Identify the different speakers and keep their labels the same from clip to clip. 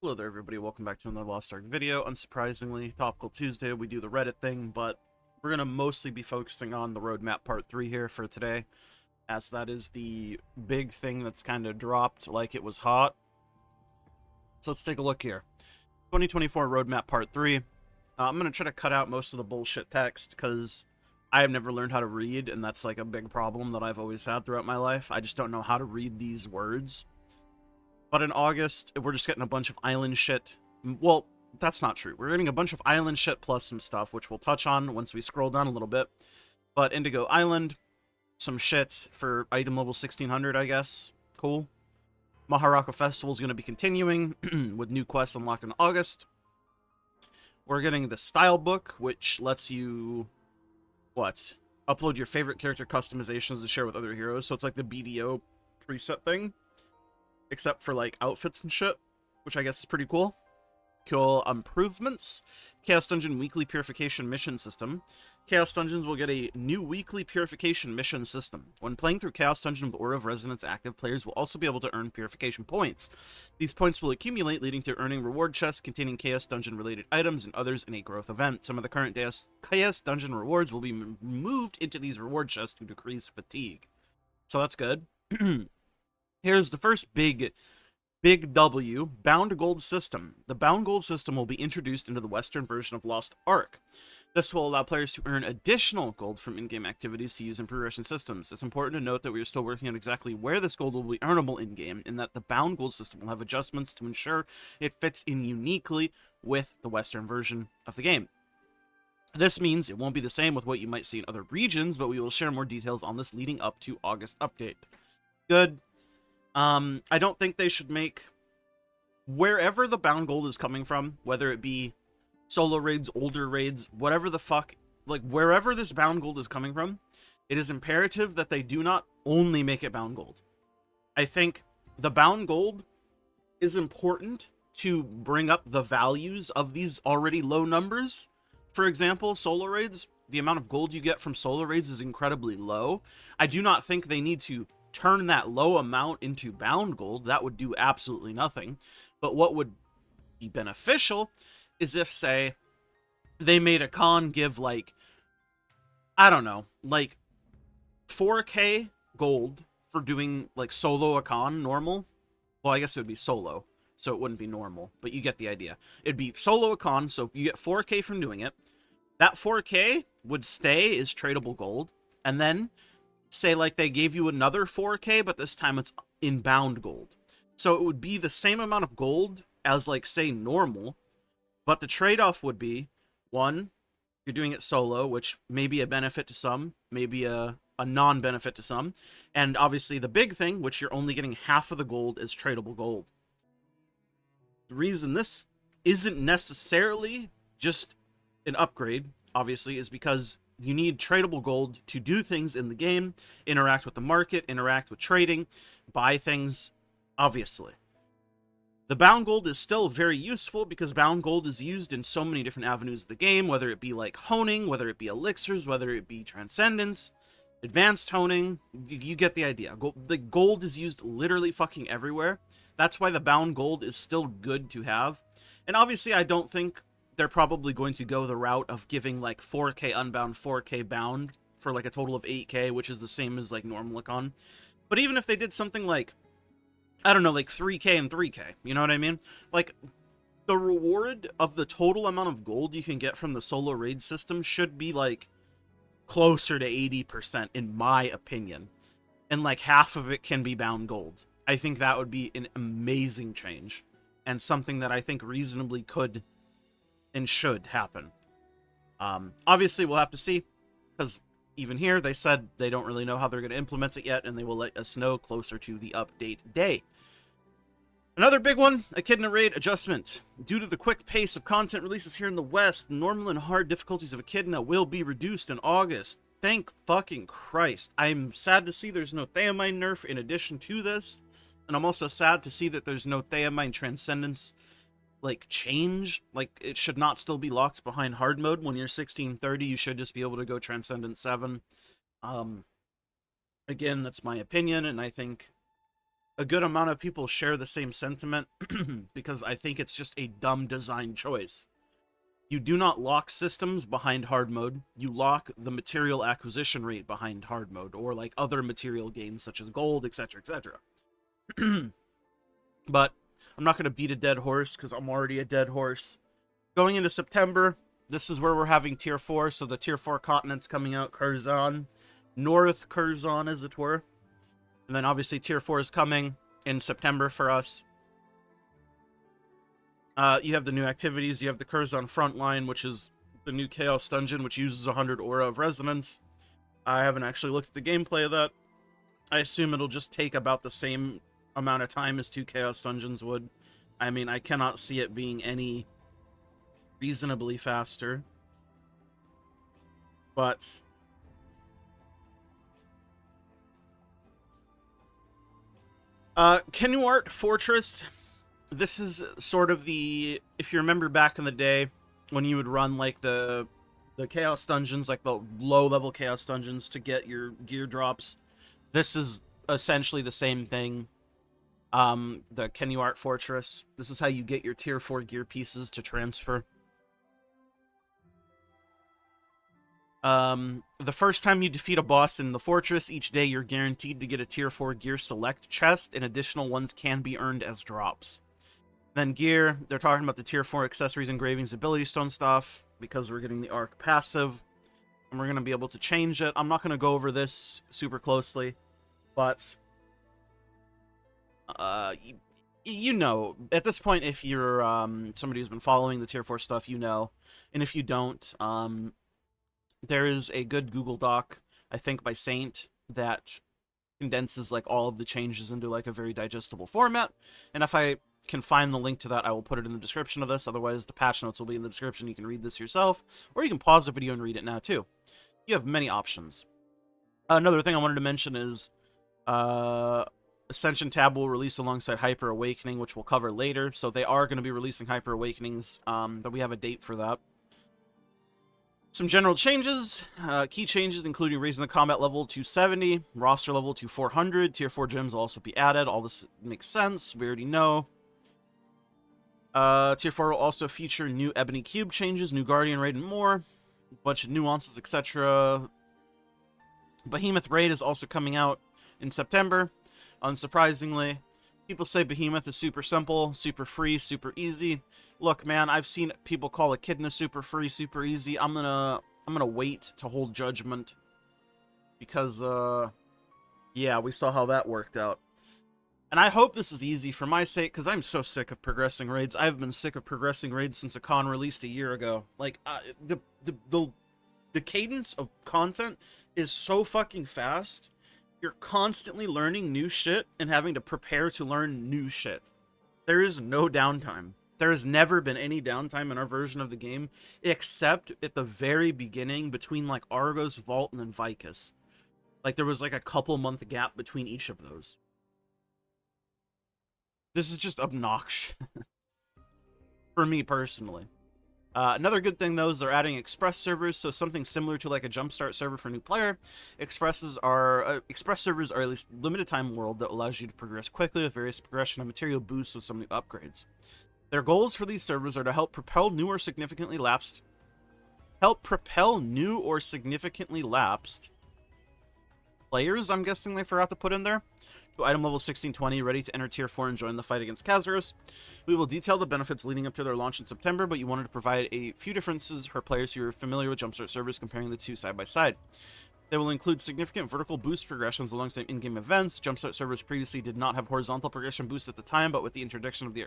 Speaker 1: Hello there, everybody. Welcome back to another Lost Ark video. Unsurprisingly, Topical Tuesday, we do the Reddit thing, but we're going to mostly be focusing on the roadmap part 3 here for today, as that is the big thing that's kind of dropped like it was hot. So let's take a look here. 2024 roadmap part 3. I'm going to try to cut out most of the bullshit text, because I have never learned how to read, and that's like a big problem that I've always had throughout my life. I just don't know how to read these words. But in August, we're just getting a bunch of island shit. Well, that's not true. We're getting a bunch of island shit plus some stuff, which we'll touch on once we scroll down a little bit. But Indigo Island, some shit for item level 1600, I guess. Cool. Maharaka Festival is going to be continuing with new quests unlocked in August. We're getting the Style Book, which lets you, upload your favorite character customizations to share with other heroes. So it's like the BDO preset thing, except for like outfits and shit, which I guess is pretty cool. Cool improvements. Chaos Dungeon weekly purification mission system. Chaos Dungeons will get a new weekly purification mission system. When playing through Chaos Dungeon with Aura of Resonance active, players will also be able to earn purification points. These points will accumulate, leading to earning reward chests containing Chaos Dungeon related items and others in a growth event. Some of the current Chaos Dungeon rewards will be moved into these reward chests to decrease fatigue. So that's good. Here's the first big W, Bound Gold System. The Bound Gold System will be introduced into the Western version of Lost Ark. This will allow players to earn additional gold from in-game activities to use in progression systems. It's important to note that we are still working on exactly where this gold will be earnable in-game, and that the Bound Gold System will have adjustments to ensure it fits in uniquely with the Western version of the game. This means it won't be the same with what you might see in other regions, but we will share more details on this leading up to August update. Good. I don't think they should make, wherever the bound gold is coming from, whether it be solo raids, older raids, whatever the fuck, like wherever this bound gold is coming from, it is imperative that they do not only make it bound gold. I think the bound gold is important to bring up the values of these already low numbers. For example, solo raids, the amount of gold you get from solo raids is incredibly low. I do not think they need to turn that low amount into bound gold. That would do absolutely nothing. But what would be beneficial is if, say, they made a con give, like, I don't know, like 4k gold for doing like solo a con normal. Well, I guess it would be solo, so it wouldn't be normal, but you get the idea. It'd be solo a con, so you get 4k from doing it. That 4k would stay as tradable gold, and then say like they gave you another 4k, but this time it's in bound gold. So it would be the same amount of gold as, like, say, normal, but the trade-off would be, one, you're doing it solo, which may be a benefit to some, maybe a non-benefit to some, and obviously the big thing, which you're only getting half of the gold, is tradable gold. The reason this isn't necessarily just an upgrade, obviously, is because you need tradable gold to do things in the game, interact with the market, interact with trading, buy things, obviously. The bound gold is still very useful because bound gold is used in so many different avenues of the game, whether it be like honing, whether it be elixirs, whether it be transcendence, advanced honing. You get the idea. The gold is used literally fucking everywhere. That's why the bound gold is still good to have. And obviously I don't think they're probably going to go the route of giving like 4k unbound, 4k bound for like a total of 8k, which is the same as like normal econ. But even if they did something like, I don't know, like 3k and 3k, you know what I mean? Like, the reward of the total amount of gold you can get from the solo raid system should be like closer to 80%, in my opinion. And like half of it can be bound gold. I think that would be an amazing change, and something that I think reasonably could and should happen. Obviously, we'll have to see, because even here, they said they don't really know how they're going to implement it yet, and they will let us know closer to the update day. Another big one, Echidna raid adjustment. Due to the quick pace of content releases here in the West, the normal and hard difficulties of Echidna will be reduced in August. Thank fucking Christ. I'm sad to see there's no Theamine nerf in addition to this, and I'm also sad to see that there's no Theamine Transcendence like change. Like, it should not still be locked behind hard mode. When you're 1630, you should just be able to go Transcendent 7. Again, that's my opinion, and I think a good amount of people share the same sentiment because I think it's just a dumb design choice. You do not lock systems behind hard mode. You lock the material acquisition rate behind hard mode, or like other material gains such as gold, etc., etc. But I'm not going to beat a dead horse because I'm already a dead horse. Going into September, this is where we're having Tier 4, so the Tier 4 continent's coming out, Curzon, North Curzon, as it were. And then obviously Tier 4 is coming in September for us. You have the new activities. You have the Curzon Frontline, which is the new Chaos Dungeon, which uses 100 Aura of Resonance. I haven't actually looked at the gameplay of that. I assume it'll just take about the same amount of time as 2 Chaos Dungeons would. I mean, I cannot see it being any reasonably faster. But Kenuart Fortress. This is sort of the, if you remember back in the day when you would run like the Chaos Dungeons, like the low-level Chaos Dungeons to get your gear drops. This is essentially the same thing. The Kenuart Fortress. This is how you get your Tier 4 gear pieces to transfer. The first time you defeat a boss in the fortress, each day you're guaranteed to get a Tier 4 gear select chest, and additional ones can be earned as drops. Then gear, they're talking about the Tier 4 accessories, engravings, ability stone stuff, because we're getting the Arc passive, and we're going to be able to change it. I'm not going to go over this super closely, but you know, at this point, if you're somebody who's been following the Tier 4 stuff, you know, and if you don't, there is a good Google Doc, I think by Saint, that condenses like all of the changes into like a very digestible format, and if I can find the link to that, I will put it in the description of this. Otherwise, the patch notes will be in the description. You can read this yourself, or you can pause the video and read it now too. You have many options. Another thing I wanted to mention is Ascension Tab will release alongside Hyper Awakening, which we'll cover later. So they are going to be releasing Hyper Awakenings, that we have a date for that. Some general changes, key changes including raising the combat level to 70, roster level to 400, Tier 4 gems will also be added. All this makes sense, we already know. Tier 4 will also feature new Ebony Cube changes, new Guardian Raid, and more. A bunch of nuances, etc. Behemoth Raid is also coming out in September, unsurprisingly. People say Behemoth is super simple, super free, super easy. Look, man, I've seen people call Echidna super free, super easy. I'm gonna wait to hold judgment. Because, yeah, we saw how that worked out. And I hope this is easy for my sake, because I'm so sick of progressing raids. I've been sick of progressing raids since a con released a year ago. Like, the cadence of content is so fucking fast. You're constantly learning new shit and having to prepare to learn new shit. There is no downtime. There has never been any downtime in our version of the game, except at the very beginning between, like, Argos, Vault, and then Vicus. Like, there was, like, a couple-month gap between each of those. This is just obnoxious. For me, personally. Another good thing, though, is they're adding Express servers, so something similar to, like, a Jumpstart server for a new player. Express servers are at least limited-time world that allows you to progress quickly with various progression and material boosts with some new upgrades. Their goals for these servers are to help propel new or significantly lapsed players, I'm guessing they forgot to put in there, to item level 1620, ready to enter Tier 4 and join the fight against Kazaros. We will detail the benefits leading up to their launch in September, but you wanted to provide a few differences for players who are familiar with Jumpstart servers, comparing the two side by side. They will include significant vertical boost progressions alongside in-game events. Jumpstart servers previously did not have horizontal progression boost at the time, but with the introduction of the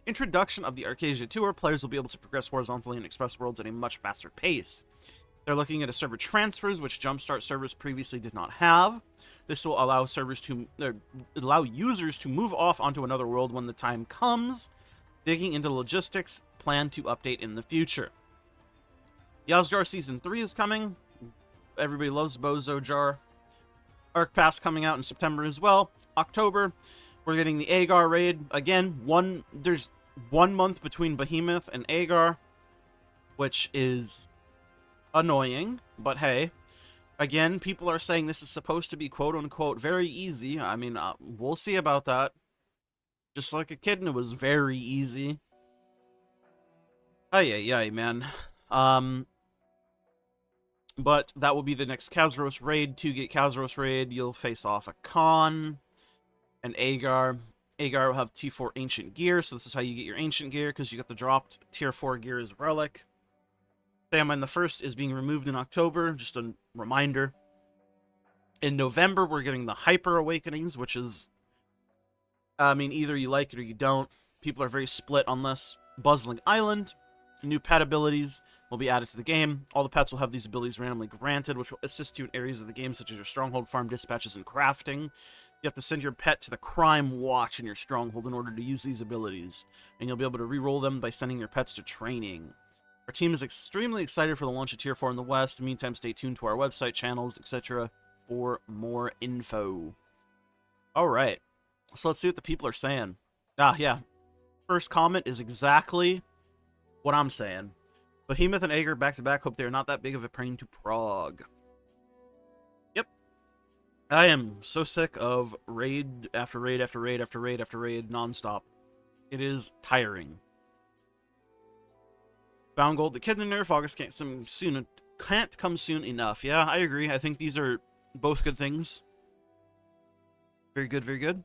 Speaker 1: Arcasia Tour, players will be able to progress horizontally in Express worlds at a much faster pace. They're looking at a server transfers, which Jumpstart servers previously did not have. This will allow users to move off onto another world when the time comes. Digging into logistics, plan to update in the future. Yazjar Season 3 is coming. Everybody loves Bozo Jar. Arc Pass coming out in September as well. October, we're getting the Agar raid. Again, there's 1 month between Behemoth and Agar, which is annoying, but hey. Again, people are saying this is supposed to be quote-unquote very easy. I mean, we'll see about that. Just like Echidna was very easy. Ay, man. But that will be the next Khazros raid. 2-gate Khazros raid. You'll face off a Khan, an Agar. Agar will have T4 Ancient Gear, so this is how you get your Ancient Gear, because you got the dropped Tier 4 gear as Relic. Famine the First is being removed in October, just a reminder. In November, we're getting the Hyper Awakenings, which is, I mean, either you like it or you don't. People are very split on this. Buzzling Island, new pet abilities will be added to the game. All the pets will have these abilities randomly granted, which will assist you in areas of the game such as your stronghold, farm dispatches, and crafting. You have to send your pet to the crime watch in your stronghold in order to use these abilities, and you'll be able to reroll them by sending your pets to training. Our team is extremely excited for the launch of Tier 4 in the West. In the meantime, stay tuned to our website, channels, etc. for more info. Alright, so let's see what the people are saying. Yeah. First comment is exactly what I'm saying. Behemoth and Agar back-to-back, hope they're not that big of a pain to prog. Yep. I am so sick of raid after raid after raid after raid after raid nonstop. It is tiring. Bound Gold, the Echidna nerf, August can't come soon enough. Yeah, I agree. I think these are both good things. Very good, very good.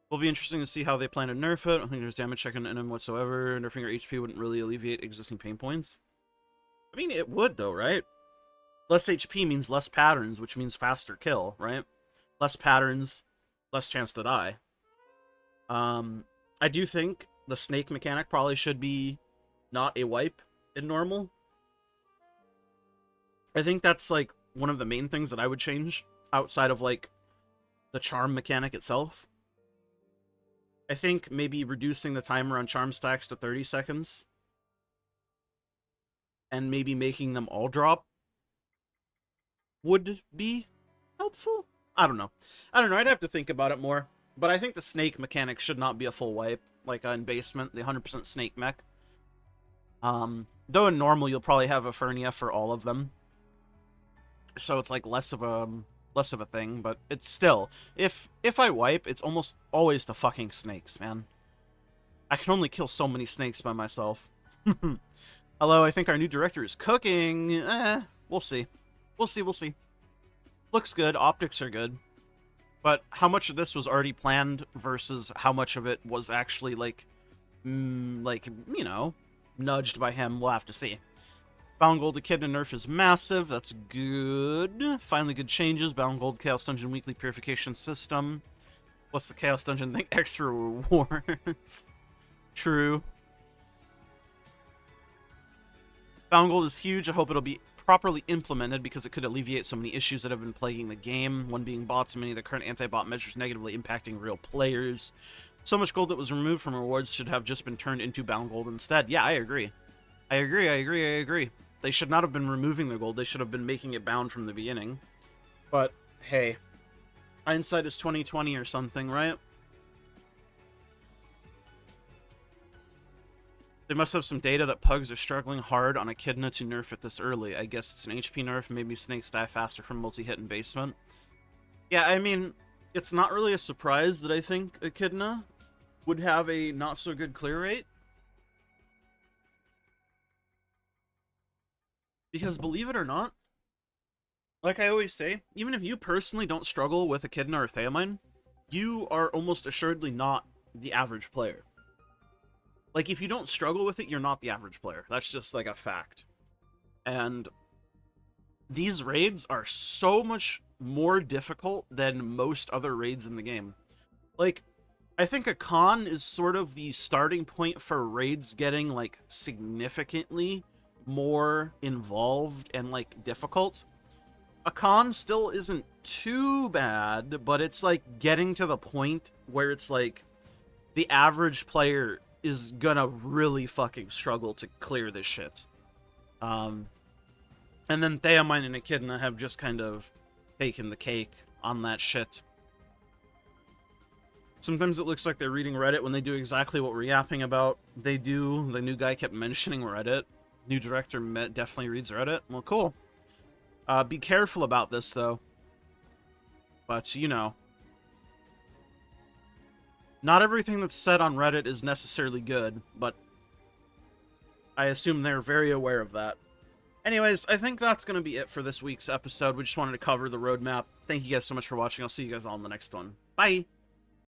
Speaker 1: Will be interesting to see how they plan to nerf it. I don't think there's damage checking in them whatsoever. Nerfing your HP wouldn't really alleviate existing pain points. I mean, it would, though, right? Less HP means less patterns, which means faster kill, right? Less patterns, less chance to die. I do think the snake mechanic probably should be not a wipe in normal. I think that's, like, one of the main things that I would change outside of, like, the charm mechanic itself. I think maybe reducing the timer on charm stacks to 30 seconds and maybe making them all drop would be helpful. I don't know. I'd have to think about it more. But I think the snake mechanic should not be a full wipe, like in Basement, the 100% snake mech. Though in normal, you'll probably have a Fernia for all of them. So it's like less of a thing, but it's still, if I wipe, it's almost always the fucking snakes, man. I can only kill so many snakes by myself. Hello, I think our new director is cooking. We'll see. We'll see. Looks good, optics are good. But how much of this was already planned versus how much of it was actually, like, you know, nudged by him, we'll have to see. Bound Gold Echidna nerf is massive. That's good. Finally good changes. Bound Gold Chaos Dungeon Weekly Purification System. What's the Chaos Dungeon thing? Extra rewards. True. Bound Gold is huge. I hope it'll be properly implemented because it could alleviate so many issues that have been plaguing the game. One being bots and many of the current anti-bot measures negatively impacting real players. So much gold that was removed from rewards should have just been turned into Bound Gold instead. Yeah, I agree. I agree. They should not have been removing the gold. They should have been making it bound from the beginning. But, hey. Hindsight is 20/20 or something, right? They must have some data that pugs are struggling hard on Echidna to nerf it this early. I guess it's an HP nerf. Maybe snakes die faster from multi-hit in Basement. Yeah, I mean, it's not really a surprise that I think Echidna would have a not-so-good clear rate. Because believe it or not, like I always say, even if you personally don't struggle with Echidna or Theamine, you are almost assuredly not the average player. Like, if you don't struggle with it, you're not the average player. That's just, like, a fact. And these raids are so much more difficult than most other raids in the game. Like, I think a con is sort of the starting point for raids getting, like, significantly more involved and, like, difficult. A con still isn't too bad, but it's, like, getting to the point where it's, like, the average player is gonna really fucking struggle to clear this shit. And then Theamine and Echidna have just kind of taken the cake on that shit. Sometimes it looks like they're reading Reddit when they do exactly what we're yapping about. They do. The new guy kept mentioning Reddit. New director definitely reads Reddit. Well, cool. Be careful about this, though. But, you know, not everything that's said on Reddit is necessarily good, but I assume they're very aware of that. Anyways, I think that's going to be it for this week's episode. We just wanted to cover the roadmap. Thank you guys so much for watching. I'll see you guys all in the next one. Bye!